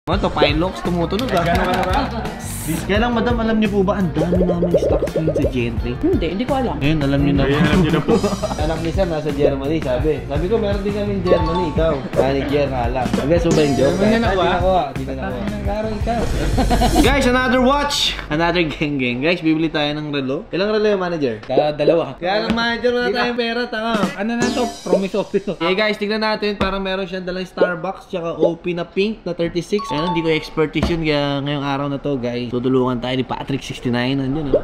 Ano to, Pilox, tumutunog ah. Gano'n ka na ba? Kaya lang madam, alam niyo po ba, ang dami namin stocks ngayon sa Gentry? Hindi ko alam. Ngayon, alam niyo na po. Alam niyo na po. Anak ni Sam, nasa Germany, sabi ko, meron din kami Germany, ikaw. Manager nga lang. Guys, so ba yung joke? Hindi na nakuha. Hindi na nakuha. Nag-aaral ikaw. Guys, another watch! Another gang. Guys, bibili tayo ng relo. Ilang relo yung manager? Dalawa. Kaya lang manager, wala tayong pera, tanga. Ano na to? Promise office. Okay guys, tignan natin. Parang meron siyang dalang Starbucks tsaka OP na pink na 36. Ayun, hindi ko expertise yun. Kaya ngayong araw na to guys, tutulungan tayo ni Patrick69. Nandiyan oh.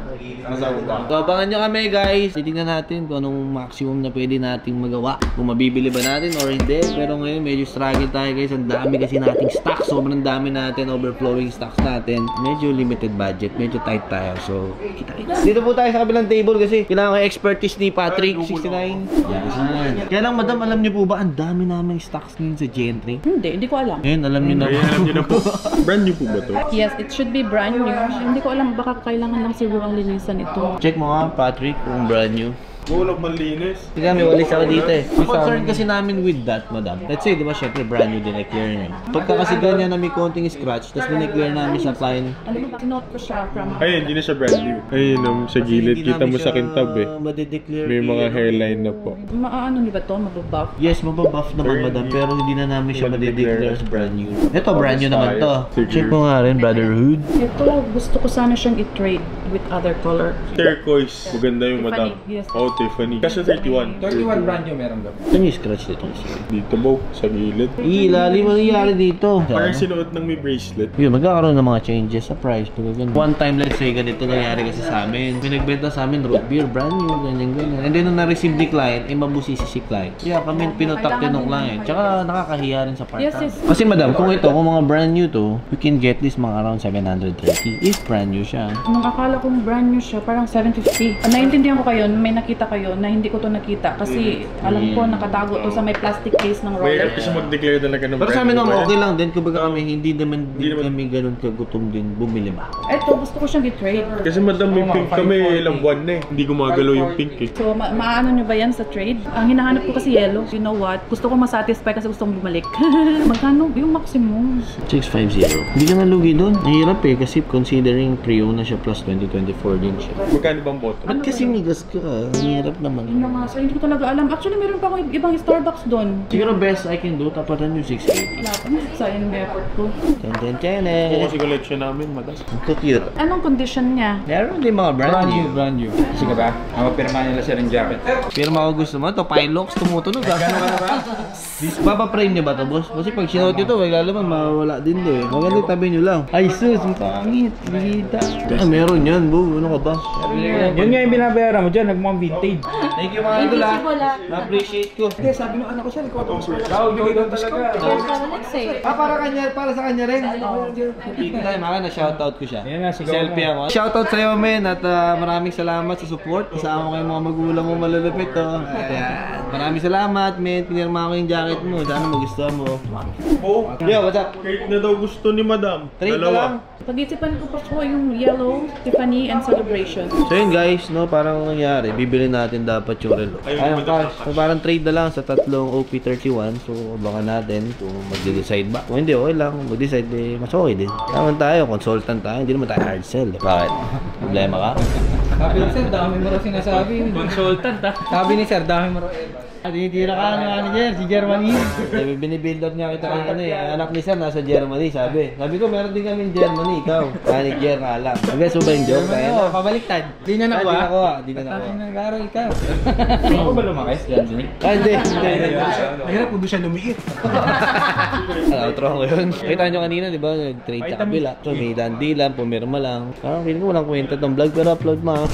So, abangan nyo kami guys. Titignan natin kung anong maximum na pwede nating magawa. Kung mabibili ba natin or hindi. Pero ngayon medyo struggle tayo guys. Ang dami kasi nating stocks. Sobrang dami natin. Overflowing stocks natin. Medyo limited budget. Medyo tight tayo. So, kita. Dito po tayo sa kabilang table kasi kailangan ko expertise ni Patrick69. Yan. Kaya lang madam, alam niyo po ba, ang dami naming stocks ngayon sa Gentry? Hindi ko alam. Ngayon, alam niyo na po. Alam niyo na po. Brand new po ba to? Yes, it should be brand new. Hindi ko alam, baka kailangan lang siguro ang linisan ito. Check mo nga, Patrick, kung brand new. Walang malinis. Tika, may walis ako dito eh. Ang concern kasi namin with that, madam. Let's say, di ba, syempre brand new din, clear niya. Pagka kasi ganyan na may konting scratch, tapos dineclear namin sa fine. Alam mo ba, sinot ko siya from... Ay, hindi na siya brand new. Ayun, sa gilid. Kita mo sa kintab eh. May mga hairline na po. Ano ba to? Mababuff? Yes, mababuff naman, madam. Pero hindi na namin siya madideclare as brand new. Ito, brand new naman to. Check mo nga rin, Brotherhood. Ito, gusto ko sana siyang i-trade with other color. Turquoise. Maganda yung Tiffany, madam. yes. Oh, Tiffany. Kasi 31. 31 brand new meron daw. Saan yung scratch dito? Dito mo, sa gilid. Ilalim, ano nangyari dito? Parang sinuot ng may bracelet. Yun, magkakaroon ng mga changes sa price. One time, let's say, ganito nangyari kasi sa amin. May nagbenta sa amin root beer, brand new, ganyan. And then, nung na-receive ni client, mabusisi si client. Kaya kami pinotak din ng client. Tsaka nakakahiya rin sa part. Yes. Kasi madam, kung mga brand new to, you can get this mga around 730 if brand new siya. Nung akala kong brand new siya, parang 750. Naintindihan ko kayo, may nakita kayo na hindi ko to nakita. Kasi alam ko, nakatago to sa may plastic case ng May roller. kasi mag-declare talaga ng Pero sa amin new naman, brand. okay lang din. Kumbaga kami, hindi naman kami ganun kagutom din bumili ba. Ito, gusto ko siyang i-trade. Kasi madam, may pink kami ilang buwan na eh. Hindi gumagalaw yung pink eh. So, maano nyo ba yan sa trade? Ang hinahanap ko kasi yellow. You know what? Gusto ko masatisfy kasi gusto kong bumalik. Magkano yung maximum? 650. Hindi ka nalugi doon. Mahirap eh, kasi considering pre-owned na siya plus 2024 din siya. Magkano bang boto? Ba't kasi migas ka? Ang hirap naman. Yun na nga, sir. Hindi ko talaga alam. Actually, meron pa ako ibang Starbucks doon. Siguro best I can do, tapatan yung 680. Wala pa. Sayang yung effort ko. Ten. Ako kasi collection namin, madam. Ang cute. Anong condition niya? Meron din mga brand new. Brand new. Sige ba? Mapapirma nila siya ng jacket. Pero mga gusto mo, to Pilox, tumutunog ah. Gano'n ka na ba? Papaprame niyo ba to, boss? Kasi pag sinuot nyo to, lalaman mawawala din to eh. Maganda tabi nyo lang. Ay sus, ang pangit. Bihita. Meron yan, bro. Ano ka ba? Yun nga yung binabayaran mo dyan, nagmukhang vintage. Thank you mga idol ah. Na-appreciate ko. Hindi, sabi ng anak ko siya, ikaw itong sir. Daw, bigay daw talaga. Para sa kanya rin. Dito tayo mga na-shoutout ko siya. Ayan na, sigaw Selfie ako. Shoutout sa'yo, men. At maraming salamat sa support. Kasama ko yung mga magulang mo malalapit to. Ayan. Maraming salamat, men. Pinirma ko yung jacket mo. Sana magustuhan mo. Oh, Yo, what's up? kahit na daw gusto ni madam. Trade ka lang. Pag-isipan ko pa po yung yellow, Tiffany, and celebration. So yun guys, no, parang nangyari, bibili natin dapat yung relo. Ayun guys, so parang trade na lang sa tatlong OP31. So abangan natin kung magde-decide ba. Kung hindi, okay lang. Mag-decide, eh, mas okay din. Naman tayo, consultant tayo, hindi naman tayo hard sell. Bakit? Problema ka? Sabi ni sir, dami mo raw sinasabi. Consultant ha? Sabi ni sir, dami mo raw. Tinitira ka si Germany. Binibuild up niya kita ng anak ni Sir nasa Germany, sabi ko meron din kami Germany, ikaw. Manager nga lang. Hanggang so ba yung joke? Oo, pabaliktad. Di na nakuha. Di na nakuha. Nag-aaral ikaw. Ako ba lumaki? Hindi. Mahirap kung doon siya lumiit. Outro ko yun. Kita nyo kanina, di ba? Nag-trade sa kabila. So may landilan, pumirma lang. Parang feeling ko walang kwenta tong vlog pero upload mo.